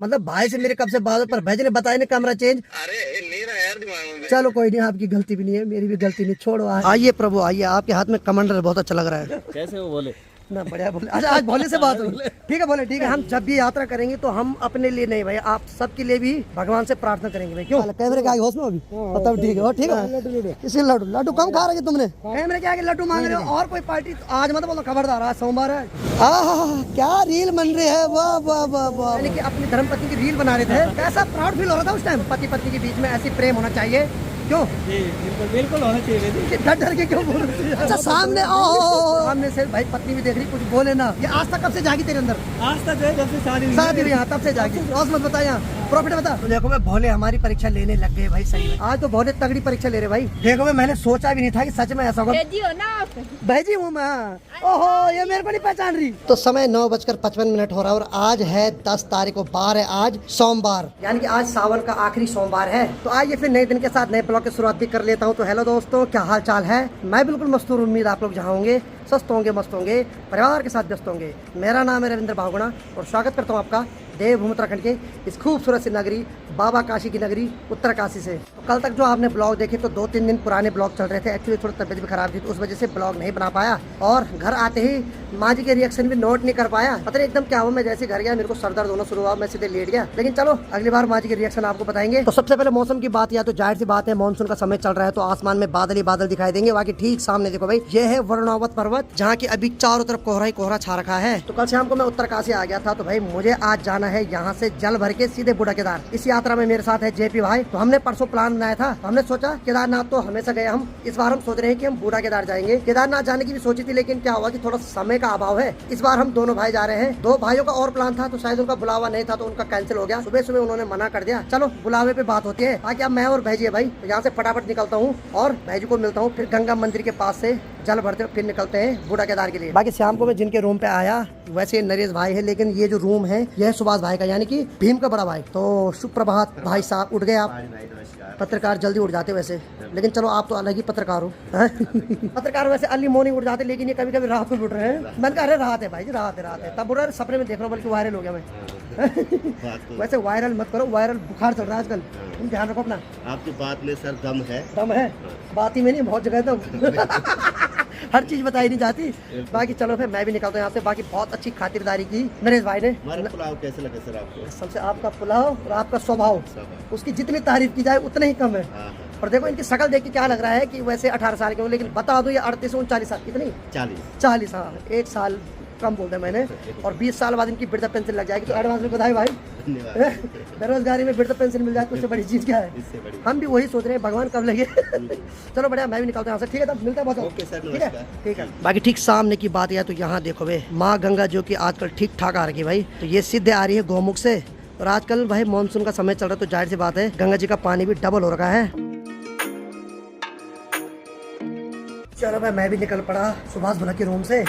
मतलब भाई से मेरे कब से बात, पर भाई ने बताया नहीं कमरा चेंज। अरे नहीं रहा यार दिमाग में। चलो कोई नहीं, आपकी गलती भी नहीं है, मेरी भी गलती नहीं, छोड़ो। आइए प्रभु आइए, आपके हाथ में कमंडल बहुत अच्छा लग रहा है। कैसे वो बोले ना बढ़िया बोले। अच्छा आज भोले से बात हो, ठीक है बोले, ठीक है। हम जब भी यात्रा करेंगे तो हम अपने लिए नहीं भाई, आप सबके लिए भी भगवान से प्रार्थना करेंगे भाई। क्यों कैमरे के आगे होश में अभी तब ठीक है, ठीक है। इसी लड्डू लड्डू कम खा रहे तुमने, कैमरे के आगे लड्डू मांग रहे हो। और कोई पार्टी तो आज मत बोलो, खबरदार आज सोमवार है। क्या रील बन रही है, वाह वाह वाह वाह। यानी कि अपनी धर्मपत्नी की रील बना रहे थे, कैसा प्राउड फील हो रहा था उस टाइम। पति पत्नी के बीच में ऐसी प्रेम होना चाहिए। क्यों बिल्कुल बिल्कुल होना चाहिए। डर डर के क्यों बोल रही है? अच्छा सामने सामने से भाई पत्नी भी देख रही, कुछ बोले ना। ये आज तक कब से जागी तेरे अंदर? आज तक है जब से शादी हुई यहाँ तब से जागी। रोज मत बता, यहाँ प्रॉफिट बता। तो देखो भाई भोले हमारी परीक्षा लेने लग गए भाई, सही में आज तो भोले तगड़ी परीक्षा ले रहे भाई। देखो भाई मैंने सोचा भी नहीं था कि सच में ऐसा होगा। भेजी हूँ मैं। ओहो ये मेरे को नहीं पहचान रही। तो समय 9:55 हो रहा है और आज है 10 तारीख को, बार है आज सोमवार, यानी कि आज सावन का आखिरी सोमवार है। तो आइए फिर नए दिन के साथ नए ब्लॉग की शुरुआत भी कर लेता हूँ। तो हेलो दोस्तों, क्या हाल चाल है? मैं बिल्कुल मस्त हूँ, उम्मीद आप लोग जहाँ होंगे स्वस्थ होंगे, मस्त होंगे, परिवार के साथ व्यस्त होंगे। मेरा नाम है रविंद्र बहुगुणा और स्वागत करता हूँ आपका देवभूमि उत्तराखंड के इस खूबसूरत सी नगरी बाबा काशी की नगरी उत्तरकाशी से। तो कल तक जो आपने ब्लॉग देखे तो 2-3 दिन पुराने ब्लॉग चल रहे थे। एक्चुअली थोड़ी तबीयत भी खराब थी तो उस वजह से ब्लॉग नहीं बना पाया और घर आते ही माँ जी के रिएक्शन भी नोट नहीं कर पाया। पता नहीं एकदम क्या हुआ, मैं जैसे घर गया मेरे को सर दर्द होना शुरू हुआ, मैं सीधे लेट गया। लेकिन चलो अगली बार माँ जी के रिएक्शन आपको बताएंगे। तो सबसे पहले मौसम की बात, या तो जाहिर सी बात है मानसून का समय चल रहा है तो आसमान में बादल ही बादल दिखाई देंगे। बाकी ठीक सामने देखो भाई, ये है वर्णोवत पर्वत, जहाँ की अभी चारों तरफ कोहरा ही कोहरा छा रखा है। तो कल शाम को मैं उत्तरकाशी आ गया था, तो भाई मुझे आज जाना है यहाँ से जल भर के सीधे बूढ़ा केदार। इस यात्रा में मेरे साथ है जेपी भाई। तो हमने परसों प्लान बनाया था, हमने सोचा केदारनाथ तो हमेशा गए हम, इस बार हम सोच रहे हैं कि हम बूढ़ा केदार जाएंगे। केदारनाथ जाने की भी सोची थी, लेकिन क्या हुआ कि थोड़ा समय का अभाव है। इस बार हम दोनों भाई जा रहे हैं। 2 भाइयों का और प्लान था तो शायद उनका बुलावा नहीं था तो उनका कैंसिल हो गया। सुबह सुबह उन्होंने मना कर दिया। चलो बुलावे पे बात होती है। बाकी अब मैं और भाई भाई तो यहाँ से फटाफट निकलता हूँ और भाई को मिलता हूँ, फिर गंगा मंदिर के पास से जल भरते हुए फिर निकलते हैं बूढ़ा केदार के लिए। बाकी शाम को मैं जिनके रूम पे आया वैसे नरेश भाई है, लेकिन ये जो रूम है यह है सुभाष भाई का, यानी कि भीम का बड़ा भाई। तो सुप्रभात भाई साहब, उठ गए आप? पत्रकार जल्दी उठ जाते वैसे, लेकिन चलो आप तो अलग ही पत्रकार हो। पत्रकार वैसे अर्ली मॉर्निंग उठ जाते, लेकिन ये कभी कभी रात को उठ रहे हैं। मैंने कहा अरे रात है भाई जी, रात है। तब उठ रहा सपने में देख रहा हूँ, बल्कि वायरल हो गया मैं। वैसे वायरल मत करो, वायरल बुखार चल रहा है आजकल, तुम ध्यान रखो अपना। आपकी बात में सर दम है। दम है बात ही में नहीं, बहुत जगह दम। हर चीज बताई नहीं जाती। बाकी चलो फिर मैं भी निकलता हूँ यहाँ से। बाकी बहुत अच्छी खातिरदारी की नरेश भाई ने। हमारा पुलाव कैसे लगे सर आपको? सबसे आपका पुलाव और आपका स्वभाव, उसकी जितनी तारीफ की जाए उतना ही कम है। और देखो इनकी शक्ल देख के क्या लग रहा है कि वैसे 18 साल के हो, लेकिन बता दो ये 38-39 साल, कितनी? 40। हाँ 1 साल कम बोलते मैंने। और 20 साल बाद इनकी वृद्धा पेंशन लग जाएगी, तो एडवांस में बधाई भाई। बेरोजगारी में वृद्धा पेंशन मिल जाए तो उससे बड़ी चीज क्या है? हम भी वही सोच रहे हैं, भगवान कब लगे। चलो बढ़िया, मैं भी निकलता हूँ यहाँ से। ठीक है तब मिलते हैं, ओके सर, ठीक है ठीक है। बाकी ठीक सामने की बात है तो यहाँ देखो भाई माँ गंगा जो कि आजकल ठीक ठाक आ रही भाई। तो ये सिद्ध आ रही है गौमुख से और आजकल भाई मानसून का समय चल रहा है तो जाहिर सी बात है गंगा जी का पानी भी डबल हो रखा है। चलो भाई मैं भी निकल पड़ा सुभाष भला के रूम से।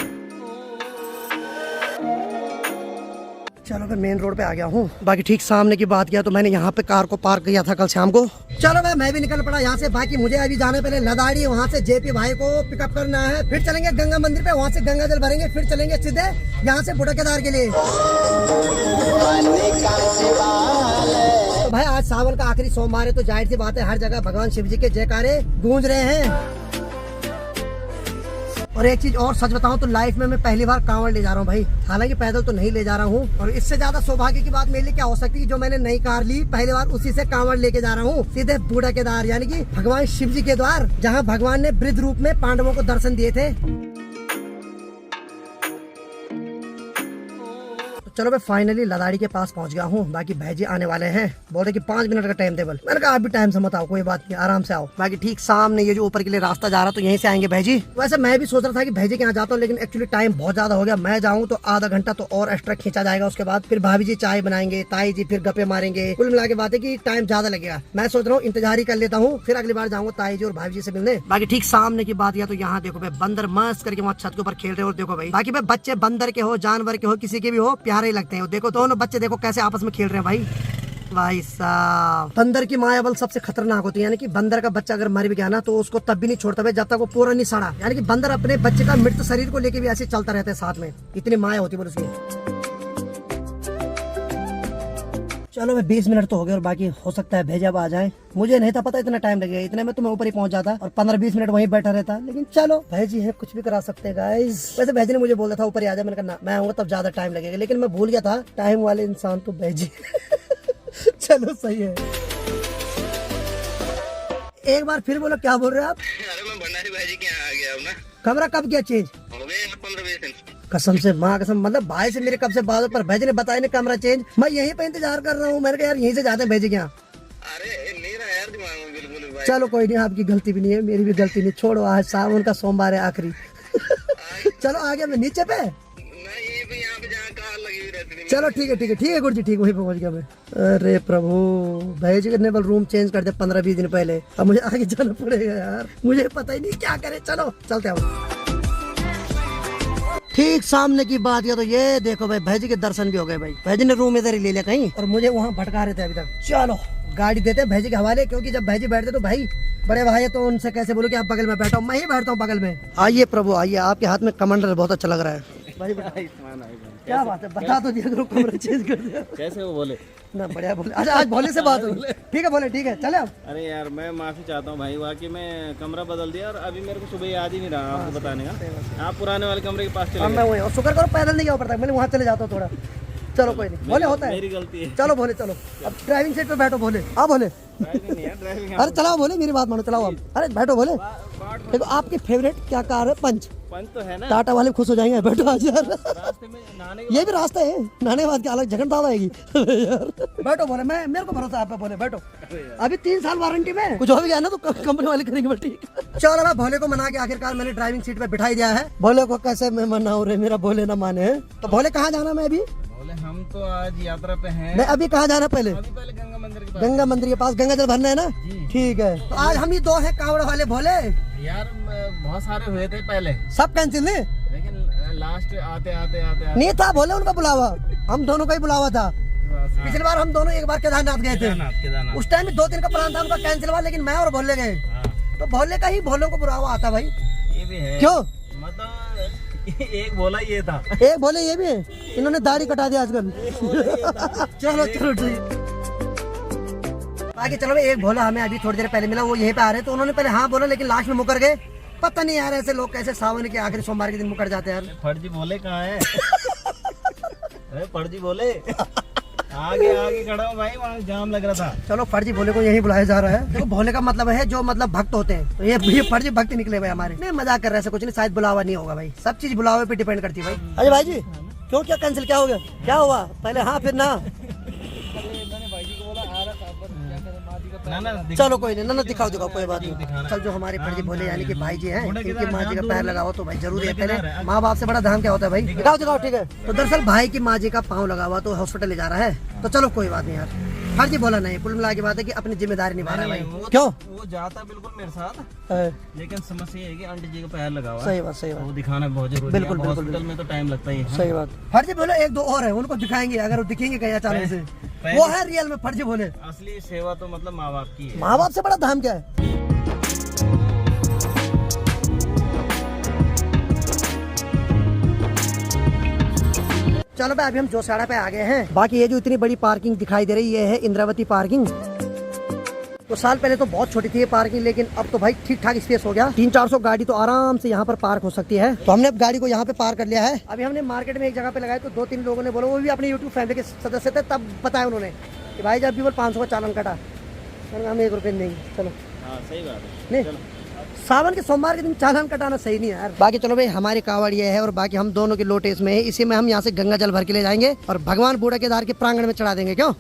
चलो मैं मेन रोड पे आ गया हूँ। बाकी ठीक सामने की बात किया तो मैंने यहाँ पे कार को पार्क किया था कल शाम को। चलो भाई मैं भी निकल पड़ा यहाँ से। बाकी मुझे अभी जाने पहले लदाड़ी, वहाँ से जेपी भाई को पिकअप करना है, फिर चलेंगे गंगा मंदिर पे, वहाँ से गंगा जल भरेंगे, फिर चलेंगे सीधे यहाँ से बूढ़ा केदार के लिए। तो भाई आज सावन का आखिरी सोमवार है तो जाहिर सी बात है हर जगह भगवान शिव जी के जयकारे गूंज रहे हैं। और एक चीज और सच बताऊं तो लाइफ में मैं पहली बार कांवड़ ले जा रहा हूं भाई। हालांकि पैदल तो नहीं ले जा रहा हूं, और इससे ज्यादा सौभाग्य की बात मेरे लिए क्या हो सकती है, जो मैंने नई कार ली पहली बार उसी से कांवड़ लेके जा रहा हूं सीधे बूढ़ा केदार, यानी कि भगवान शिव जी के द्वार, जहां भगवान ने वृद्ध रूप में पांडवों को दर्शन दिए थे। चलो मैं फाइनली लदाड़ी के पास पहुंच गया हूँ। बाकी भाईजी आने वाले हैं, बोल रहे कि 5 मिनट का टाइम टेबल। मैंने कहा आप भी टाइम से मत आओ, कोई बात नहीं आराम से आओ। बाकी ठीक सामने ये जो ऊपर के लिए रास्ता जा रहा तो यहीं से आएंगे भाईजी। वैसे मैं भी सोच रहा था कि भाईजी के यहाँ जाता हूँ, लेकिन एक्चुअली टाइम बहुत ज्यादा हो गया। मैं जाऊँ तो आधा घंटा तो और एक्स्ट्रा खींचा जाएगा। उसके बाद फिर भाभी जी चाय बनाएंगे, ताई जी फिर गप्पे मारेंगे, कुल मिला के बात है कि टाइम ज्यादा लगेगा। मैं सोच रहा हूँ इंतजार ही कर लेता हूँ, फिर अगली बार जाऊंगा ताई जी और भाभी जी से मिलने। बाकी ठीक सामने की बात या तो यहाँ देखो भाई बंदर मस्त करके वहाँ छत के ऊपर खेल रहे हो। देखो भाई बाकी भाई बच्चे बंदर के हो, जानवर के हो, किसी के भी हो, प्यारे ही लगते हैं। देखो दोनों बच्चे देखो कैसे आपस में खेल रहे हैं भाई साहब। बंदर की माया बल सबसे खतरनाक होती है, यानी कि बंदर का बच्चा अगर मर भी गया ना तो उसको तब भी नहीं छोड़ता भाई जब तक वो पूरा नहीं सड़ा। यानी कि बंदर अपने बच्चे का मृत शरीर को लेके भी ऐसे चलता रहता है साथ में, इतनी माया होती है उसकी। चलो भाई 20 मिनट तो हो गए और बाकी हो सकता है भेजा अब आ जाए। मुझे नहीं था पता इतना टाइम लगेगा, इतने में तो मैं ऊपर ही पहुंच जाता और 15-20 मिनट वहीं बैठा रहता। लेकिन चलो भेजी है, कुछ भी करा सकते हैं गाइस। वैसे भेजी ने मुझे बोला था ऊपर ही आ जा, मैंने कहा ना मैं आऊंगा तब ज्यादा टाइम लगेगा, लेकिन मैं भूल गया था टाइम वाले इंसान तो भेजी। चलो सही है। एक बार फिर बोलो, क्या बोल रहे हैं आप? अरे मैं भंडारी भाई जी के यहाँ आ गया हूँ ना। कमरा कब किया चेंज? हो गए 15-20 दिन। कसम से माँ कसम, मतलब भाई से मेरे कब से बात, पर भेजी ने बताया नहीं कमरा चेंज। मैं यहीं पे इंतजार कर रहा हूँ, मैंने कहा यार यहीं से जाते हैं भेजी के यहाँ। अरे नहीं रहा यार दिमाग में बिल्कुल भाई। चलो कोई नहीं, आपकी गलती भी नहीं है, मेरी भी गलती नहीं। छोड़ो, आज सावन का सोमवार है आखिरी। चलो आ गया मैं नीचे पे। मैं ये भी यहाँ पे जहाँ कार लगी हुई रहती थी। चलो ठीक है ठीक है ठीक है गुरु जी, ठीक, वहीं पहुंच गया मैं। अरे प्रभु, भेजी करने वाले रूम चेंज कर दे 15-20 दिन पहले। अब मुझे आगे जाना पड़ेगा यार, मुझे पता ही नहीं क्या करे। चलो चलते हैं। ठीक सामने की बात है तो ये देखो भाई, भाईजी के दर्शन भी हो गए भाई। भाईजी ने रूम इधर ही ले लिया कहीं और मुझे वहाँ भटका रहे थे अभी तक। चलो गाड़ी देते हैं भाईजी के हवाले, क्योंकि जब भाईजी बैठते तो भाई बड़े भाई है तो उनसे कैसे बोलो कि आप बगल में बैठो, मैं ही बैठता हूँ बगल में। आइए प्रभु आइए, आपके हाथ में कमांडर बहुत अच्छा लग रहा है भाई। क्या बात है, बता तो दिया करो, कमरा चेंज कर दिया। कैसे वो बोले ना बढ़िया बोले। अच्छा आज भोले से बात हुई, ठीक है बोले, ठीक है चले अब। अरे यार मैं माफी चाहता हूँ भाई, वाकई में कमरा बदल दिया और अभी मेरे को सुबह याद ही नहीं रहा आपको बताने का। आप पुराने वाले कमरे के पास चले मैं वही, और शुक्र करो पैदल नहीं गया ऊपर तक, मैंने वहाँ चले जाता हूँ थोड़ा। चलो कोई नहीं, बोले होता है, मेरी गलती है। चलो बोले चलो, अब ड्राइविंग सीट पे बैठो बोले। हाँ बोले, ड्राइविंग नहीं है, ड्राइविंग अरे चलाओ बोले, मेरी बात मानो, चलाओ आप। अरे बैठो बोले। देखो आपकी फेवरेट क्या कार है? पंच। पंच तो है ना, टाटा वाले खुश हो जाएंगे। बैठो आज यार, रास्ते में नहाने ये भी रास्ता है, नहाने के बाद क्या अलग झगड़ दादा आएगी यार। बैठो बोले, मैं मेरे को भरोसा आप पे बोले, बैठो। अभी 3 साल वारंटी में, कुछ हो भी गया ना तो कंपनी वाले करेंगे। बट ठीक, चलो मैं भोले को मना के आखिरकार मैंने ड्राइविंग सीट पे बिठाई दिया है। भोले को कैसे मैं मनाऊं रे, मेरा भोले ना माने। तो भोले कहाँ जाना मैं अभी? बोले हम तो आज यात्रा पे हैं। नहीं अभी कहाँ जाना पहले? अभी पहले गंगा मंदिर के पास। गंगा मंदिर के पास गंगा जल भरना है ना? ठीक है, तो आज हम ही 2 हैं कावड़ वाले भोले। यार बहुत सारे हुए थे पहले, सब कैंसिल है, लेकिन लास्ट आते नहीं था भोले उनका बुलावा, हम दोनों का ही बुलावा था। पिछली बार हम दोनों एक बार केदारनाथ गए थे, उस टाइम भी 2 दिन का प्लान था उनका कैंसिल हुआ, लेकिन मैं और भोले गए। तो भोले का ही भोले को बुलावा आता भाई। ये भी है क्यों? मतलब एक बोला ये था, एक भोले ये भी है, इन्होंने दाढ़ी कटा दिया आजकल। चलो चलो ठीक, बाकी चलो एक भोला हमें अभी थोड़ी देर पहले मिला, वो यहीं पे आ रहे हैं, तो उन्होंने पहले हाँ बोला लेकिन लास्ट में मुकर गए। पता नहीं यार ऐसे लोग कैसे सावन के आखिरी सोमवार के दिन मुकर जाते हैं यार। फर्जी बोले कहाँ है? अरे फर्जी बोले आगे खड़ा हूँ भाई, वहाँ जाम लग रहा था। चलो फर्जी भोले को यही बुलाया जा रहा है। देखो भोले का मतलब है जो मतलब भक्त होते हैं, तो ये फर्जी भक्त निकले भाई हमारे। नहीं मजाक कर रहे हैं, कुछ नहीं, शायद बुलावा नहीं होगा भाई, सब चीज बुलावे पे डिपेंड करती है भाई। अरे भाई जी क्यों, क्या कैंसिल, क्या हो गया, क्या हुआ? पहले हाँ फिर ना। चलो कोई नहीं, ना दिखाओ कोई बात नहीं। चल जो हमारे फर्जी भोले यानी कि भाई जी हैं, इनकी माँ जी का पैर लगाओ तो भाई जरूरी है। पहले माँ बाप से बड़ा धाम क्या होता है भाई? दिखाओ ठीक है। तो दरअसल भाई की माँ जी का पाँव लगा हुआ तो हॉस्पिटल ले जा रहा है। तो चलो कोई बात नहीं यार, फर्जी बोला नहीं, कुल मिला की बात है कि अपनी जिम्मेदारी निभा रहा है भाई। क्यों? वो जाता बिल्कुल मेरे साथ, लेकिन समस्या ये है कि आंटी जी का पैर लगा हुआ है। सही बात, वो दिखाना बहुत जरूरी है। बिल्कुल हॉस्पिटल में तो टाइम लगता ही है। सही बात। फर्जी बोले 1-2 और है, उनको दिखाएंगे अगर वो दिखेंगे कहीं अचानक से, वो है रियल में फर्जी बोले। असली सेवा तो मतलब माँ बाप की है। माँ बाप से बड़ा धाम क्या है? चलो भाई अभी हम जोसाड़ा पे आ गए हैं। बाकी ये जो इतनी बड़ी पार्किंग दिखाई दे रही है, ये है इंद्रावती पार्किंग। तो साल पहले तो बहुत छोटी थी ये पार्किंग, लेकिन अब तो भाई ठीक ठाक स्पेस हो गया। 300-400 गाड़ी तो आराम से यहाँ पर पार्क हो सकती है। तो हमने अब गाड़ी को यहाँ पे पार्क कर लिया है। अभी हमने मार्केट में एक जगह पे लगाया तो 2-3 लोगों ने बोला, वो भी अपने यूट्यूब फैमिली के सदस्य थे, तब बताया उन्होंने कि भाई जब भी बोल 500 का चालान कटा, हम 1 रुपये नहीं। चलो सही बात है, नहीं सावन के सोमवार के दिन चालान कटाना सही नहीं है यार। बाकी चलो भाई हमारी कावड़ ये है और बाकी हम दोनों की लोटे इसमें है, इसी में हम यहाँ से गंगा जल भर के ले जाएंगे और भगवान बूढ़ा केदार के प्रांगण में चढ़ा देंगे। क्यों?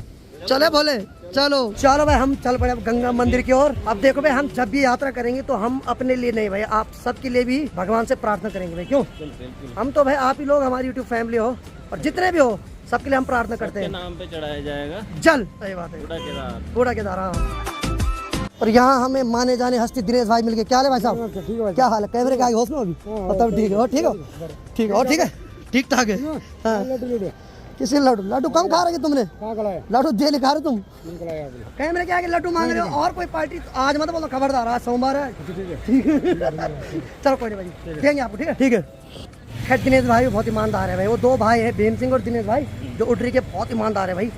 चले बोले चलो भाई हम चल पड़े अब गंगा मंदिर की ओर। अब देखो भाई हम जब भी यात्रा करेंगे तो हम अपने लिए नहीं भाई, आप सबके लिए भी भगवान से प्रार्थना करेंगे भाई। क्यों? हम तो भाई आप ही लोग हमारी यूट्यूब फैमिली हो और जितने भी हो सबके लिए हम प्रार्थना करते हैं। नाम पे चढ़ाया जाएगा जल। सही बात है, बूढ़ा केदार। और यहाँ हमें माने जाने हस्ती दिनेश भाई मिल गए। क्या हाल है भाई साहब? क्या हाल है? कैमरे के आगे होश में अभी मतलब ठीक है, और ठीक है, ठीक ठाक है। किसी लड्डू कम खा रहे तुमने? लड्डू जेल खा रहे तुम? कैमरे के आगे लड्डू मांग रहे हो और कोई पार्टी आज मत बोलो, खबरदार आज सोमवार है। चलो कोई नहीं भाई, देंगे आपको। ठीक है। खैर दिनेश भाई बहुत ईमानदार है भाई, वो 2 भाई है, भीम सिंह और दिनेश भाई, जो उडरी के बहुत ईमानदार है भाई।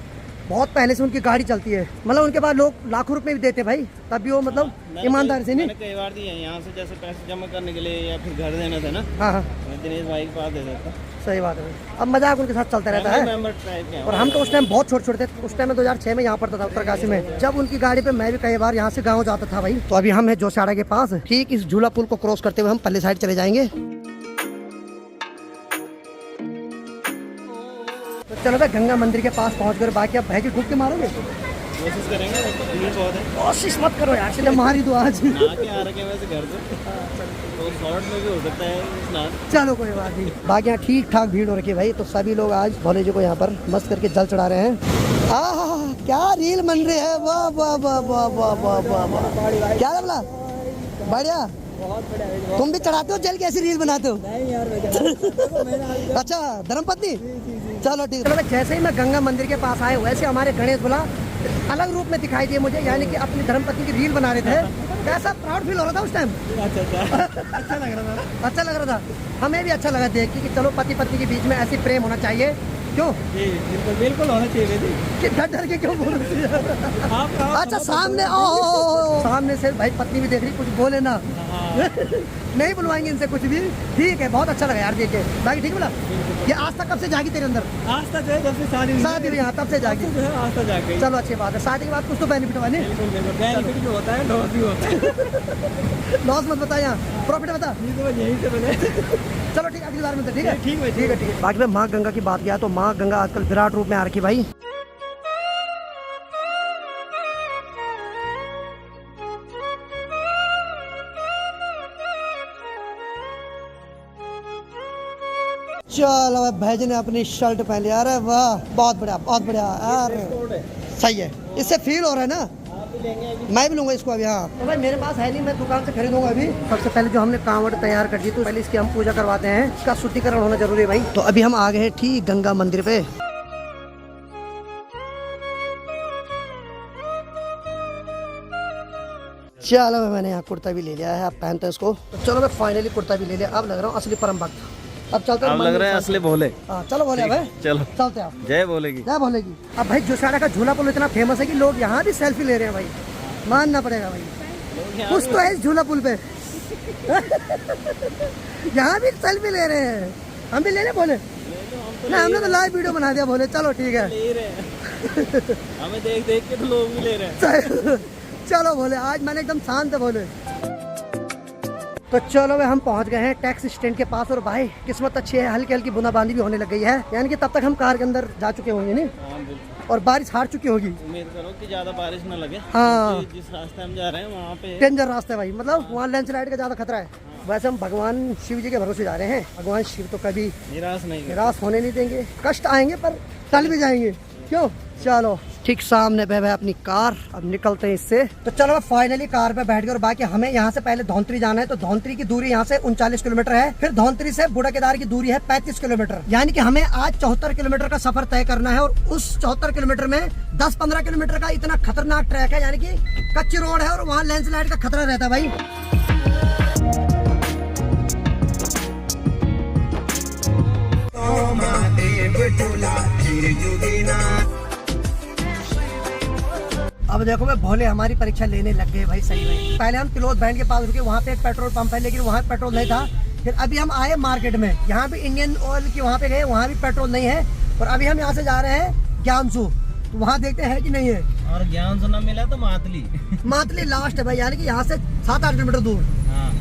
बहुत पहले से उनकी गाड़ी चलती है, मतलब उनके पास लोग लाखों रुपए भी देते हैं भाई, तब भी वो मतलब ईमानदारी से नहीं। मैंने कई बार दिए यहाँ से, जैसे पैसे जमा करने के लिए या फिर घर देना था ना। हाँ हाँ मैं दिनेश भाई के पास दे देता। सही बात है भाई। अब मजाक उनके साथ चलता रहता है। मेंबर टाइप के हैं। और हम तो उस टाइम बहुत छोटे छोटे थे, उस टाइम में 2006 में यहाँ पढ़ता था उत्तरकाशी में, जब उनकी गाड़ी पे मैं भी कई बार यहाँ से गाँव जाता था भाई। तो अभी हम है जोशियाड़ा के पास, ठीक इस झूला पुल को क्रॉस करते हुए हम पल्ले साइड चले जाएंगे। तो चलो भाई गंगा मंदिर के पास पहुँच कर, बाकी अब भाई की डूब के मारोगे? कोशिश करेंगे, भीड़ बहुत है। कोशिश मत करो यार, चले मारी दो आज। नहा के आ रखे हैं वैसे घर से, तो शॉर्ट में भी हो सकता है स्नान। चलो कोई बात नहीं, बाकी यहाँ ठीक ठाक भीड़ हो रखी है भाई। तो सभी लोग आज भोले जी को यहाँ पर मस्त करके जल चढ़ा रहे हैं। आहा क्या रील बन रही है, वाह वाह वाह वाह वाह वाह वाह वाह, क्या बोला, बढ़िया। तुम भी चढ़ाते हो जल, कैसी रील बनाते हो? नहीं यार अच्छा धर्मपत्नी, चलो ठीक है। जैसे ही मैं गंगा मंदिर के पास आए, वैसे हमारे गणेश बोला अलग रूप में दिखाई दिए मुझे, यानी कि अपनी धर्मपत्नी की रील बना रहे थे। कैसा प्राउड फील हो रहा था उस टाइम? अच्छा लग रहा था, अच्छा लग रहा था। हमें भी अच्छा लगा देख के कि चलो पति पत्नी के बीच में ऐसी प्रेम होना चाहिए। क्यों? बिल्कुल होना चाहिए जी। कि डर डर के क्यों बोल रही है? अच्छा सामने सामने से भाई पत्नी भी देख रही, कुछ बोले ना। नहीं बुलवाएंगे इनसे कुछ भी। ठीक है, बहुत अच्छा लगा यार देख के। बाकी ठीक बोला। ये आज तक कब से जागी तेरे अंदर? आज तक जो है जब से शादी हुई, यहाँ तब से जागी। आज तक जागी। चलो अच्छी बात है, शादी के बाद कुछ तो बेनिफिट हुआ नहीं? बेनिफिट भी होता है, लॉस भी होता है। लॉस मत बता, यहाँ प्रॉफिट बता। यही से बने। चलो ठीक है, अगली बार मिलते हैं। ठीक है ठीक है ठीक है ठीक है। बाकी में माँ गंगा की बात किया तो माँ गंगा आजकल विराट रूप में आ रखी भाई। चलो भाई जी ने अपनी शर्ट पहन लिया। अरे वाह, बहुत बढ़िया बहुत बढ़िया यार, सही है। इससे फील हो रहा है ना, मैं भी लूंगा इसको अभी। हाँ तो भाई मेरे पास है नहीं, मैं दुकान से खरीदूंगा अभी। सबसे पहले जो हमने कांवड़ तैयार कर दी, तो पहले इसकी हम पूजा करवाते हैं, इसका शुद्धिकरण होना जरूरी है भाई। तो अभी हम आ गए हैं ठीक गंगा मंदिर पे। चलो भाई मैंने यहाँ कुर्ता भी ले लिया है, आप पहनते हैं इसको। तो चलो मैं फाइनली कुर्ता भी ले लिया, अब लग रहा हूँ असली परम भक्त। अब चलते हैं, लग रहा है असली भोले। हाँ चलो भोले भाई, चलो चलते हैं। जय भोलेगी, जय भोलेगी। अब भाई जोशियाड़ा का झूला पुल इतना फेमस है कि लोग यहाँ भी सेल्फी ले रहे हैं भाई, मानना पड़ेगा भाई। कुछ तो है इस झूला पुल पे। यहाँ भी सेल्फी ले रहे हैं, हम भी ले रहे भोले ना, हमने तो लाइव वीडियो बना दिया भोले। चलो ठीक है, हमें देख देख के तो लोग भी ले रहे हैं। चलो भोले, आज मैंने एकदम शांत है भोले। तो चलो भाई हम पहुंच गए हैं टैक्सी स्टैंड के पास, और भाई किस्मत अच्छी है, हल्की हल्की बूंदाबांदी भी होने लग गई है, यानी कि तब तक हम कार के अंदर जा चुके होंगे नहीं, और बारिश हार चुकी होगी। उम्मीद करो कि ज्यादा बारिश ना लगे। हाँ जिस रास्ते हम जा रहे हैं वहाँ पे डेंजर रास्ता है भाई, मतलब वहाँ लैंडस्लाइड का ज्यादा खतरा है। वैसे हम भगवान शिव जी के भरोसे जा रहे हैं, भगवान शिव तो कभी निराश होने नहीं देंगे, कष्ट आएंगे पर टल भी जाएंगे। क्यों? चलो ठीक सामने पे है अपनी कार, अब निकलते हैं इससे। तो चलो फाइनली कार पे बैठ गए, और बाकी हमें यहाँ से पहले धौंतरी जाना है। तो धौंतरी की दूरी यहाँ से 39 किलोमीटर है, फिर धौंतरी से बूढ़ा केदार की दूरी है 35 किलोमीटर, यानी कि हमें आज 74 किलोमीटर का सफर तय करना है। और उस 74 किलोमीटर में 10-15 किलोमीटर का इतना खतरनाक ट्रैक है, यानी कि कच्ची रोड है, और वहाँ लैंडस्लाइड का खतरा रहता है भाई। अब देखो भाई भोले हमारी परीक्षा लेने लग गए भाई सही में। पहले हम तिलोत बैंड के पास रुके, वहाँ पे एक पेट्रोल पंप है, लेकिन वहाँ पेट्रोल नहीं था। फिर अभी हम आए मार्केट में, यहाँ पे इंडियन ऑयल की वहाँ पे गए, वहाँ भी पेट्रोल नहीं है। और अभी हम यहाँ से जा रहे हैं ज्ञानसू, तो वहाँ देखते हैं कि नहीं है। और ज्ञानसू ना मिला तो मातली लास्ट है भाई, यानी कि यहाँ से 7-8 किलोमीटर दूर। हाँ।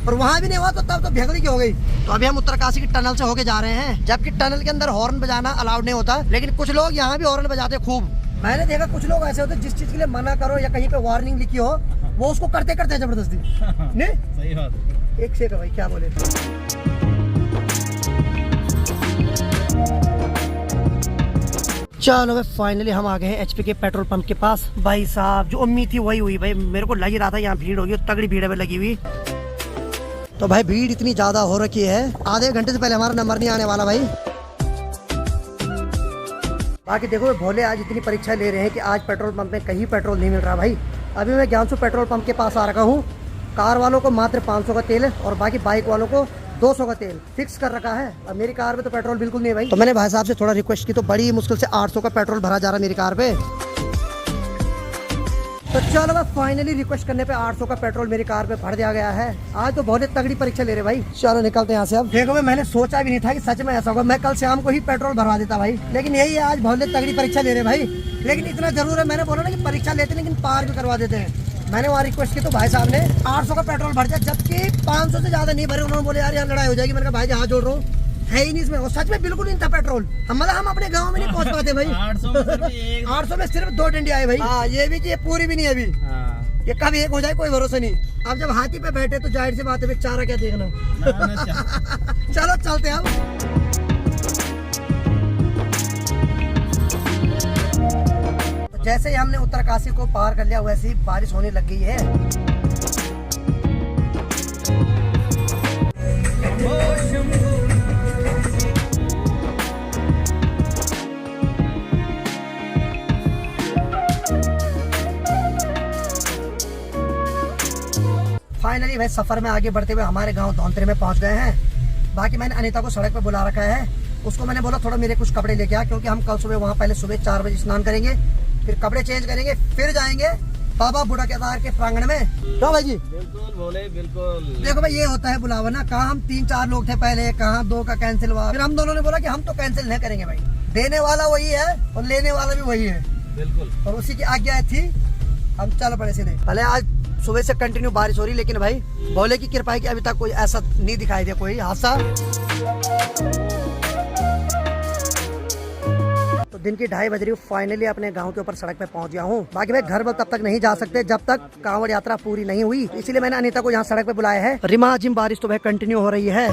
और वहाँ भी नहीं हुआ तो तब तो भेगड़ी की हो गई। तो अभी हम उत्तरकाशी की टनल से होके जा रहे हैं, जबकि टनल के अंदर हॉर्न बजाना अलाउड नहीं होता, लेकिन कुछ लोग यहाँ भी हॉर्न बजाते खूब। मैंने देखा कुछ लोग ऐसे होते जिस चीज के लिए मना करो या कहीं पे वार्निंग लिखी हो, वो उसको करते करते जबरदस्ती। नहीं सही बात। एक से भाई क्या बोले। चलो भाई फाइनली हम आ गए हैं HP के पेट्रोल पंप के पास। भाई साहब जो उम्मीद थी वही हुई भाई, मेरे को लग ही रहा था यहाँ भीड़ होगी, तगड़ी भीड़ है लगी हुई। तो भाई भीड़ इतनी ज्यादा हो रखी है, आधे घंटे से पहले हमारा नंबर नहीं आने वाला भाई। बाकी देखो भोले आज इतनी परीक्षा ले रहे हैं कि आज पेट्रोल पंप में कहीं पेट्रोल नहीं मिल रहा भाई। अभी मैं ज्ञानसू पेट्रोल पंप के पास आ रखा हूँ। कार वालों को मात्र 500 का तेल है, और बाकी बाइक वालों को 200 का तेल फिक्स कर रखा है। अब मेरी कार में तो पेट्रोल बिल्कुल नहीं है भाई। तो मैंने भाई साहब से थोड़ा रिक्वेस्ट की तो बड़ी मुश्किल से 800 का पेट्रोल भरा जा रहा है मेरी कार पे। तो चलो भाई फाइनली रिक्वेस्ट करने पे 800 का पेट्रोल मेरी कार पे भर दिया गया है। आज तो बहुत तगड़ी परीक्षा ले रहे भाई। चलो निकलते हैं यहाँ से। अब देखो भाई मैंने सोचा भी नहीं था कि सच में ऐसा होगा। मैं कल शाम को ही पेट्रोल भरवा देता भाई, लेकिन यही है आज बहुत तगड़ी परीक्षा ले रहे भाई। लेकिन इतना जरूर है, मैंने बोला ना कि परीक्षा लेते लेकिन पार भी करवा देते हैं। मैंने वहाँ रिक्वेस्ट की तो भाई साहब ने 800 का पेट्रोल भर दिया, जबकि 500 से ज्यादा नहीं भरे। उन्होंने बोले यार यहाँ लड़ाई हो जाएगी। मैंने कहा भाई हाथ जोड़ रहा हूँ, है ही नहीं इसमें। और सच में बिल्कुल नहीं था पेट्रोल। हम अपने गांव में नहीं पहुंच पाते भाई। 800 में सिर्फ 2 डंडी आए भाई। हाँ ये भी कि ये पूरी भी नहीं है अभी। ये कब एक हो जाए कोई भरोसा नहीं। अब जब हाथी पे बैठे तो जाहिर सी बात है चारा क्या देखना। चलो चलते हैं अब। तो जैसे ही हमने उत्तरकाशी को पार कर लिया वैसे ही बारिश होने लग गई है। फाइनली भाई सफर में आगे बढ़ते हुए हमारे गांव धौंतरे में पहुंच गए हैं। बाकी मैंने अनीता को सड़क पे बुला रखा है। उसको मैंने बोला थोड़ा मेरे कुछ कपड़े लेके आ, क्योंकि हम कल सुबह वहाँ पहले सुबह 4 बजे स्नान करेंगे, फिर कपड़े चेंज करेंगे, फिर जाएंगे बाबा बूढ़ा केदार के प्रांगण में। तो भाई जी बिल्कुल बोले बिल्कुल। देखो भाई ये होता है बुलावा ना। कहाँ हम 3-4 लोग थे पहले, कहाँ 2 का कैंसिल हुआ। फिर हम दोनों ने बोला कि हम तो कैंसिल नहीं करेंगे भाई। देने वाला वही है और लेने वाला भी वही है। बिल्कुल। और उसी की आज्ञा थी, हम चल पड़े सीधे। भले आज सुबह से कंटिन्यू बारिश हो रही, लेकिन भाई भोले की कृपा है कि अभी तक कोई ऐसा नहीं दिखाई दे कोई हादसा। तो दिन की 2:30 बज रही हूँ। फाइनली अपने गांव के ऊपर सड़क पे पहुंच गया हूँ। बाकी भाई घर पर तब तक नहीं जा सकते जब तक कांवड़ यात्रा पूरी नहीं हुई, इसीलिए मैंने अनीता को यहाँ सड़क पे बुलाया है। रिमाझिम बारिश तो भाई कंटिन्यू हो रही है।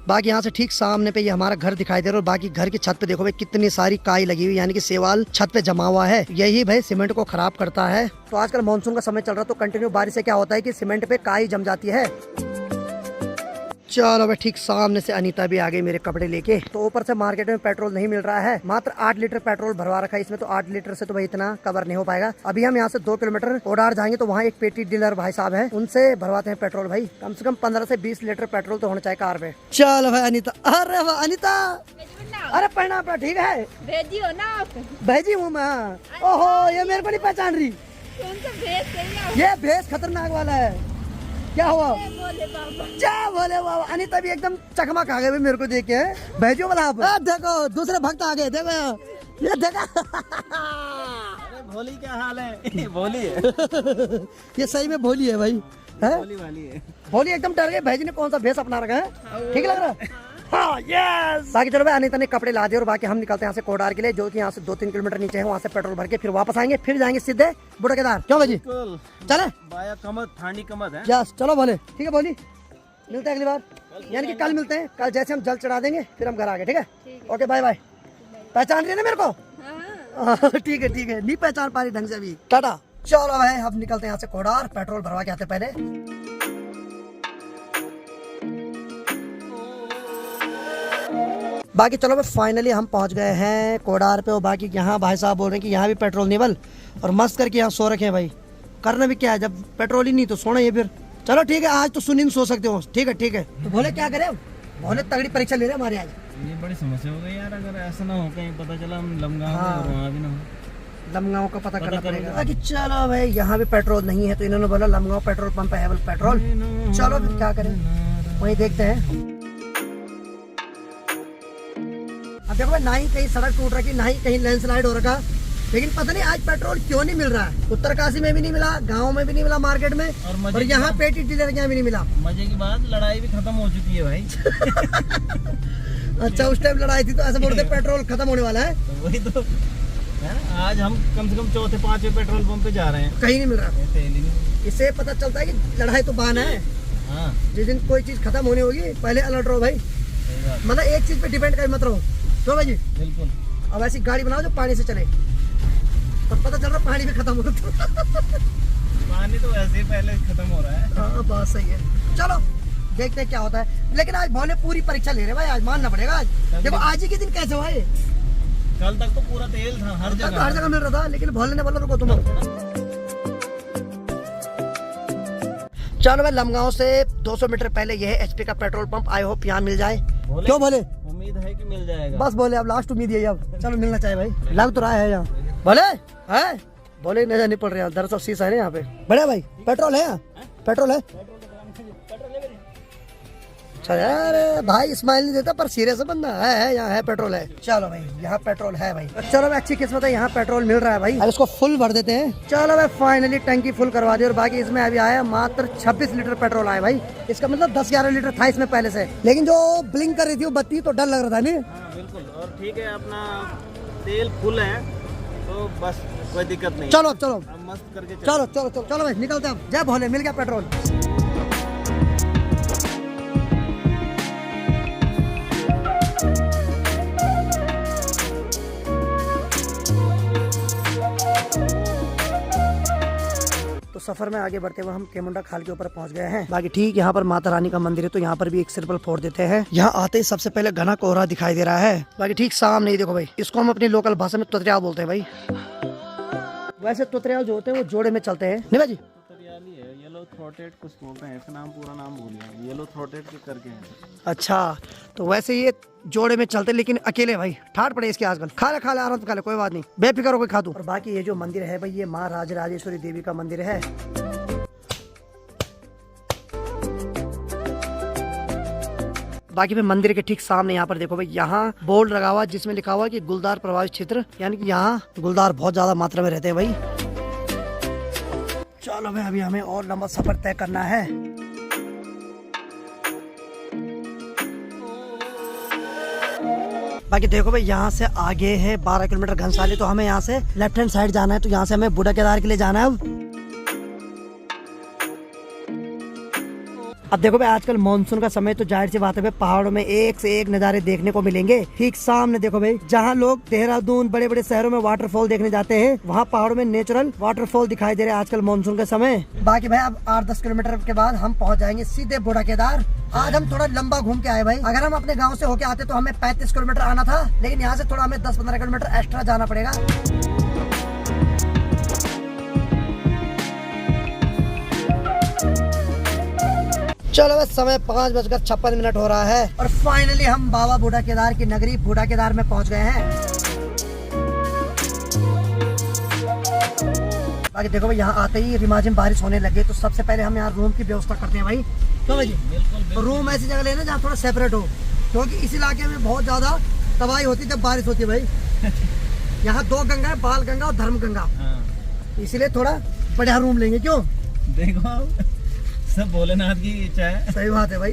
बाकी यहाँ से ठीक सामने पे ये हमारा घर दिखाई दे रहा है। और बाकी घर की छत पे देखो भाई कितनी सारी काई लगी हुई, यानी कि सेवाल छत पे जमा हुआ है। यही भाई सीमेंट को खराब करता है। तो आजकल मानसून का समय चल रहा है, तो कंटिन्यू बारिश से क्या होता है कि सीमेंट पे काई जम जाती है। चलो भाई ठीक सामने से अनीता भी आ गई मेरे कपड़े लेके। तो ऊपर से मार्केट में पेट्रोल नहीं मिल रहा है। मात्र 8 लीटर पेट्रोल भरवा रखा है इसमें। तो 8 लीटर से तो भाई इतना कवर नहीं हो पाएगा। अभी हम यहाँ से 2 किलोमीटर ओडार जाएंगे तो वहाँ एक पेटी डीलर भाई साहब है, उनसे भरवाते हैं पेट्रोल। भाई कम से कम 15 से 20 लीटर पेट्रोल तो होना चाहिए कार में। चलो भाई अनीता। अरे वाह अनीता, अरे प्रणाम। ठीक है भेजियो ना आप। भेजी हूँ मैं। ओहो ये मेरे को नहीं पहचान रही। ये भेस खतरनाक वाला है। क्या हुआ? बोले बाबा। क्या बोले बाबा। अनीता भी एकदम चकमा खा गए मेरे को देख के। भेजो वाला आप। देखो दूसरे भक्त आ गए। देखो ये देखा। अरे भोली क्या हाल है? भोली है। ये सही में भोली है भाई। भोली वाली है। भोली एकदम डर गए। भाई ने कौन सा भेस अपना रखा है, ठीक लग रहा है। हाँ, यस। बाकी चलो भाई अनीता ने कपड़े ला दिए और बाकी हम निकलते हैं यहाँ से कोडार के लिए, जो कि यहाँ से 2-3 किलोमीटर नीचे है। वहाँ से पेट्रोल भर के फिर वापस आएंगे, फिर जाएंगे सीधे बूढ़ा केदार। क्यों भाई जी चले? बाया कमत ठांडी कमत है। यस चलो बोले। ठीक है बोली, मिलते हैं अगली बार, यानी कि कल मिलते हैं। कल जैसे हम जल चढ़ा देंगे फिर हम घर आ गए। ठीक है, ओके बाय बाय। पहचान रही है ना मेरे को? ठीक है ठीक है, नहीं पहचान पा रही ढंग से अभी। टाटा। चलो भाई अब निकलते हैं यहाँ से कोडार। पेट्रोल भरवा के आते पहले। बाकी चलो भाई फाइनली हम पहुंच गए हैं कोडार पे। और बाकी यहाँ भाई साहब बोल रहे हैं कि यहाँ भी पेट्रोल नहीं बल, और मस्त करके यहाँ सो रखे हैं भाई। करना भी क्या है, जब पेट्रोल ही नहीं तो सोना ही है फिर। चलो ठीक है, आज तो सुनी सो सकते हो। ठीक है ठीक है। तो बोले क्या करे, बोले तगड़ी परीक्षा ले रहे हमारे आज। ये बड़ी समस्या हो गई यार, अगर ऐसा ना हो कहीं पता चला हम लमगांव और वहाँ भी ना हो। लमगांव का पता करना पड़ेगा। बाकी चलो भाई यहाँ भी पेट्रोल नहीं है, तो इन्होंने बोला लमगांव पेट्रोल पंप है पेट्रोल। चलो फिर क्या करें, वहीं देखते हैं। अब देखो भाई ना ही कहीं सड़क टूट रखी, ना ही कहीं लैंडस्लाइड हो रखा, लेकिन पता नहीं आज पेट्रोल क्यों नहीं मिल रहा है। उत्तरकाशी में भी नहीं मिला, गांव में भी नहीं मिला, मार्केट में, और यहाँ पेटी डीलर यहाँ भी नहीं मिला। मजे की बात, लड़ाई भी खत्म हो चुकी है भाई। अच्छा उस टाइम लड़ाई थी तो ऐसा बोलते पेट्रोल खत्म होने वाला है। तो वही तो है ना, आज हम कम से कम 4-5वें पेट्रोल पंप पे जा रहे हैं, कहीं नहीं मिल रहा। तेल ही नहीं। इससे पता चलता है कि लड़ाई तो बहाना है। हाँ, जिस दिन कोई चीज खत्म होनी होगी पहले अलर्ट रहो भाई। मतलब एक चीज पे डिपेंड कर मत रहो। तो भाई जी बिल्कुल। अब ऐसी गाड़ी बनाओ जो पानी से चले, तो पता चल रहा पानी भी खत्म हो रहा। पानी तो वैसे ही पहले खत्म हो रहा है। हाँ बात सही है। चलो देखते हैं क्या होता है। लेकिन आज भोले पूरी परीक्षा ले रहे भाई, आज मानना पड़ेगा। आज देखो आज ही के दिन कैसे हुआ ये। कल तक तो पूरा तेल था हर जगह, हर जगह मिल रहा था, लेकिन भोले ने बोला रुको तुम। चलो भाई लमगांव से 200 मीटर पहले ये है HP का पेट्रोल पंप। आई होप यहाँ मिल जाए। क्यों बोले? उम्मीद है कि मिल जाएगा। बस बोले अब लास्ट उम्मीद यही अब। चलो मिलना चाहिए भाई, लग तो रहा है यहाँ। बोले है बोले नजर नहीं पड़ रहा, दरअसल शीशा है ना यहाँ पे। बढ़िया भाई पेट्रोल है यहाँ, पेट्रोल है। चल अरे भाई स्माइल नहीं देता पर सीरियस बंदा है यहाँ है पेट्रोल है। चलो भाई यहाँ पेट्रोल है भाई। चलो भाई अच्छी किस्मत है, यहाँ पेट्रोल मिल रहा है भाई। अब इसको फुल भर देते हैं। चलो भाई फाइनली टंकी फुल करवा दी और बाकी इसमें अभी आया मात्र 26 लीटर पेट्रोल आया भाई। इसका मतलब 10-11 लीटर था इसमें पहले से, लेकिन जो ब्लिंक कर रही थी वो बत्ती तो डर लग रहा था नहीं। बिल्कुल। और ठीक है अपना तेल फुल है तो बस कोई दिक्कत नहीं। चलो चलो अब मस्त करके चलो चलो चलो चलो भाई निकलते हैं। जय भोले, मिल गया पेट्रोल। तो सफर में आगे बढ़ते हुए हम केमुंडा खाल के ऊपर पहुंच गए हैं। बाकी ठीक यहाँ पर माता रानी का मंदिर है तो यहाँ पर भी एक सिरपल फोड़ देते हैं। यहाँ आते ही सबसे पहले घना कोहरा दिखाई दे रहा है। बाकी ठीक सामने ही देखो भाई, इसको हम अपनी लोकल भाषा में तुतरियाल बोलते हैं भाई। वैसे तुतरियाल जो होते हैं वो जोड़े में चलते हैं नहीं भाई। तुतरियाली है, येलो थ्रोटेड कुछ बोलते हैं, इसका नाम पूरा नाम भूल गया, येलो थ्रोटेड करके है। अच्छा तो वैसे ये जोड़े में चलते लेकिन अकेले भाई। ठाट पड़े इसके आजकल। खा ले आराम से खा ले, कोई बात नहीं, बेफिक्र हो कोई खा दू। और बाकी ये जो मंदिर है भाई ये माँ राजराजेश्वरी देवी का मंदिर है। बाकी में मंदिर के ठीक सामने यहाँ पर देखो भाई, यहाँ बोर्ड लगा हुआ जिसमें लिखा हुआ है कि गुलदार प्रभावित क्षेत्र, यानी कि यहाँ गुलदार बहुत ज्यादा मात्रा में रहते हैं भाई। चलो भाई अभी हमें और लंबा सफर तय करना है। बाकी देखो भाई यहाँ से आगे है 12 किलोमीटर घनसाली, तो हमें यहाँ से लेफ्ट हैंड साइड जाना है। तो यहाँ से हमें बूढ़ा केदार के लिए जाना है। अब देखो भाई आजकल मानसून का समय तो जाहिर सी बात है पहाड़ों में एक से एक नज़ारे देखने को मिलेंगे। ठीक सामने देखो भाई, जहाँ लोग देहरादून बड़े बड़े शहरों में वाटरफॉल देखने जाते हैं, वहाँ पहाड़ों में नेचुरल वाटरफॉल दिखाई दे रहे हैं आजकल मानसून के समय। बाकी भाई अब 8-10 किलोमीटर के बाद हम पहुँच जाएंगे सीधे बूढ़ा केदार। आज हम थोड़ा लंबा घूम के आए भाई। अगर हम अपने गाँव से होके आते तो हमें 35 किलोमीटर आना था, लेकिन यहाँ से थोड़ा हमें 10-15 किलोमीटर एक्स्ट्रा जाना पड़ेगा। चलो बस समय 5:56 हो रहा है और फाइनली हम बाबा बूढ़ा केदार की नगरी बूढ़ा केदार में पहुंच गए हैं। बाकी देखो भाई यहाँ आते ही रिमझिम बारिश होने लगे, तो सबसे पहले हम यहाँ रूम की व्यवस्था करते हैं भाई। तो भाई जी रूम ऐसी जगह लेना जहाँ थोड़ा सेपरेट हो, क्योंकि इस इलाके में बहुत ज्यादा तबाही होती है जब बारिश होती है भाई। यहाँ 2 गंगा है, बाल गंगा और धर्म गंगा, इसीलिए थोड़ा बढ़िया रूम लेंगे। क्यों? देखो सब भोलेनाथ की इच्छा है। सही बात है भाई।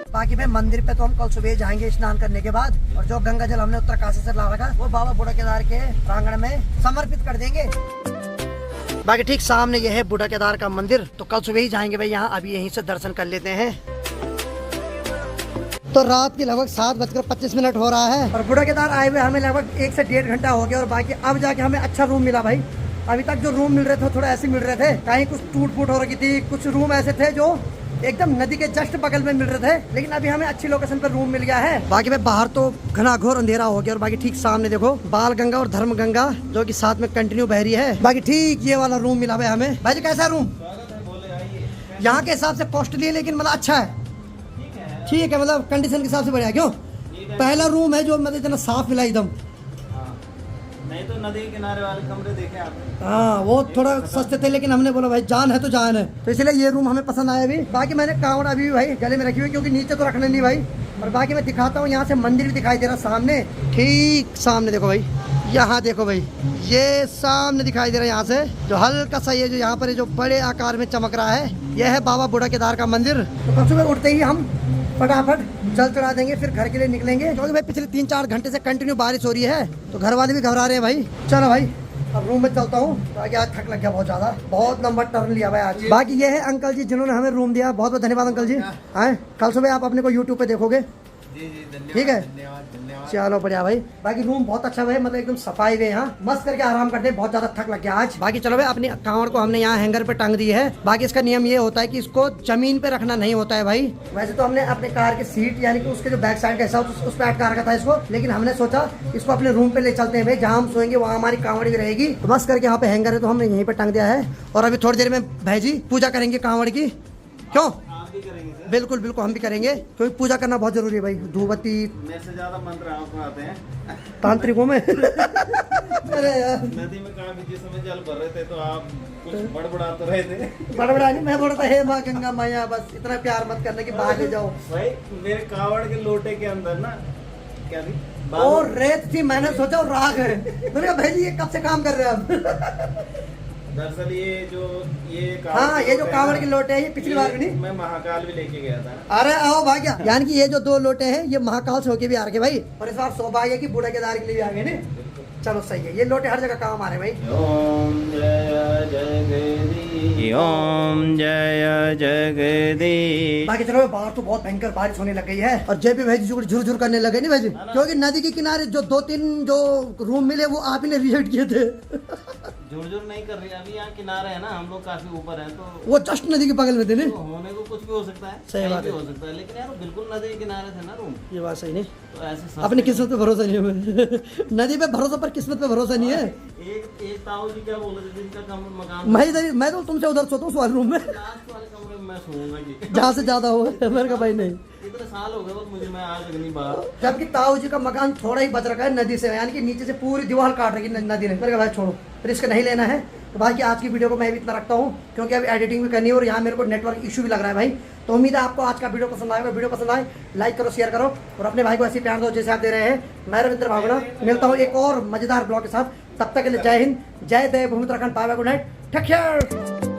बाकी भाई मंदिर पे तो हम कल सुबह जाएंगे स्नान करने के बाद, और जो गंगा जल हमने उत्तरकाशी से ला रखा वो बाबा बूढ़ा केदार के प्रांगण में समर्पित कर देंगे। बाकी ठीक सामने ये है बूढ़ा केदार का मंदिर, तो कल सुबह ही जाएंगे भाई यहाँ। अभी यहीं से दर्शन कर लेते हैं। तो रात की लगभग 7:25 हो रहा है और बूढ़ा केदार आए हुए हमें लगभग 1 से 1.5 घंटा हो गया। और बाकी अब जाके हमें अच्छा रूम मिला भाई। अभी तक जो रूम मिल रहे थे थोड़ा ऐसे मिल रहे थे, कहीं कुछ टूट फूट हो रही थी, कुछ रूम ऐसे थे जो एकदम नदी के जस्ट बगल में मिल रहे थे, लेकिन अभी हमें अच्छी लोकेशन पर रूम मिल गया है। बाकी भाई बाहर तो घना घोर अंधेरा हो गया और बाकी ठीक सामने देखो बाल गंगा और धर्म गंगा जो कि साथ में कंटिन्यू बह रही है। बाकी ठीक ये वाला रूम मिला भाई हमें। भाई जी कैसा रूम? यहाँ के हिसाब से कॉस्टली है लेकिन मतलब अच्छा है, ठीक है, मतलब कंडीशन के हिसाब से बढ़िया। क्यों? पहला रूम है जो मतलब इतना साफ मिला एकदम। नहीं तो नदी के किनारे वाले कमरे देखे आपने? हाँ वो थोड़ा सस्ते थे, लेकिन हमने बोला भाई जान है तो जान है, तो इसलिए ये रूम हमें पसंद आया भी। बाकी मैंने कांवड़ अभी भाई गले में रखी हुई क्योंकि नीचे तो रखने नहीं भाई। और बाकी मैं दिखाता हूँ, यहाँ से मंदिर भी दिखाई दे रहा सामने। ठीक सामने देखो भाई, यहाँ देखो भाई ये सामने दिखाई दे रहा है यहाँ से जो हल्का सा ये जो यहाँ पर जो बड़े आकार में चमक रहा है, यह है बाबा बूढ़ा केदार का मंदिर। तो कल सुबह उठते ही हम फटाफट जल चढ़ा देंगे, फिर घर के लिए निकलेंगे, क्योंकि भाई पिछले 3-4 घंटे से कंटिन्यू बारिश हो रही है, तो घर वाले भी घबरा रहे हैं भाई। चलो भाई अब रूम में चलता हूँ, ताकि आज थक लग गया बहुत ज्यादा, बहुत लंबा टर्न लिया भाई आज। बाकी ये है अंकल जी जिन्होंने हमें रूम दिया, बहुत बहुत धन्यवाद अंकल जी। आए कल सुबह आप अपने को यूट्यूब पे देखोगे, जी जी धन्यवाद। ठीक है धन्यवाद। चलो बढ़िया भाई। बाकी रूम बहुत अच्छा है, मतलब एकदम सफाई में यहाँ मस्त करके आराम करते हैं, बहुत ज्यादा थक लग गया आज। बाकी चलो भाई, अपनी कांवड़ को हमने यहाँ हैंगर पे टांग दी है। बाकी इसका नियम ये होता है कि इसको जमीन पे रखना नहीं होता है भाई। वैसे तो हमने अपने कार की सीट यानी कि उसके जो बैक साइड का हिस्सा उस पे अटका रखा था इसको, लेकिन हमने सोचा इसको अपने रूम पे ले चलते हैं भाई, जहाँ हम सोएंगे वहाँ हमारी कांवड़ भी रहेगी। तो बस करके यहाँ पे हैंगर है तो हमने यहीं पे टांग दिया है। और अभी थोड़ी देर में भाई जी पूजा करेंगे कांवड़ की। क्यों? आप भी करेंगे सर? बिल्कुल बिल्कुल हम भी करेंगे, क्योंकि पूजा करना बहुत जरूरी है भाई। धूपबत्ती मेरे से ज्यादा मंत्र आपको आते हैं तांत्रिकों में। अरे यार नदी में काफी जिस समय जल भर रहे थे तो आप कुछ बड़बड़ा तो रहे थे। बड़बड़ा नहीं, मैं बोलता है माँ गंगा मैया बस इतना प्यार मत करने की बाहर ले जाओ। भाई मेरे कावड़ के लोटे के अंदर ना क्या थी और रेत थी, मैंने सोचा वो राग है। मैंने कहा भाई जी ये कब से काम कर रहे हैं आप? दरअसल ये हाँ ये जो कांवड़ के लोटे हैं ये पिछली बार भी नहीं। मैं महाकाल भी लेके गया था। अरे आओ भाग्या, यानी कि ये जो 2 लोटे हैं ये महाकाल से होके भी आ रहे भाई, और इस बार सौभाग्य की बूढ़ा केदार के लिए भी आ गए ने। चलो सही है, ये लोटे हर जगह काम आ रहे हैं भाई। ओम जय जगदीश, ओम जय जगदीश। बाकी चलो बाहर तो बहुत भयंकर बारिश होने लग गई है, और जय भी भाई जी झुर करने लगे नहीं भाई जी, क्योंकि नदी के किनारे जो 2-3 जो रूम मिले वो आप ही ने रिजेक्ट किए थे। झुरझुर नहीं कर रही, अभी यहाँ किनारे है ना, हम लोग काफी ऊपर हैं तो वो जस्ट नदी के बगल में थे ने। तो होने को कुछ भी हो सकता है, सही कहीं बात भी है। हो सकता है, लेकिन यार बिल्कुल नदी के किनारे थे ना रूम, ये बात सही नहीं, तो ऐसे अपनी किस्मत पे भरोसा नहीं है। नदी पे भरोसा पर किस्मत पे भरोसा नहीं है। एक ताऊ जी क्या बोल रहे थे, जिनका मकान मैं तो तुमसे उधर सोता हूँ सवाल रूम में, लास्ट वाले कमरे में मैं सोऊंगा जी। जहाँ से ज्यादा हो। मेरे का भाई नहीं, इतने साल हो गए बस मुझे, मैं आज तक नहीं बाहर। जबकि ताऊ जी का मकान थोड़ा ही बच रखा है नदी से, यानी कि नीचे से पूरी दीवार काट रखी नदी ने। मेरे का भाई छोड़ो, रिस्क नहीं लेना है। तो बाकी आज की वीडियो को मैं भी इतना रखता हूँ, क्योंकि अभी एडिटिंग भी करनी है और यहाँ मेरे को नेटवर्क इशू भी लग रहा है भाई। तो उम्मीद है आपको आज का वीडियो पसंद आएगा। वीडियो पसंद आए लाइक करो, शेयर करो, और अपने भाई को ऐसी प्यार दो जैसे आप दे रहे हैं। मैं रविंद्र भावना मिलता हूँ एक और मजेदार ब्लॉग के साथ, तब तक के लिए जय हिंद, जय देव भूमि Uttarakhand, bye bye, good night, take care.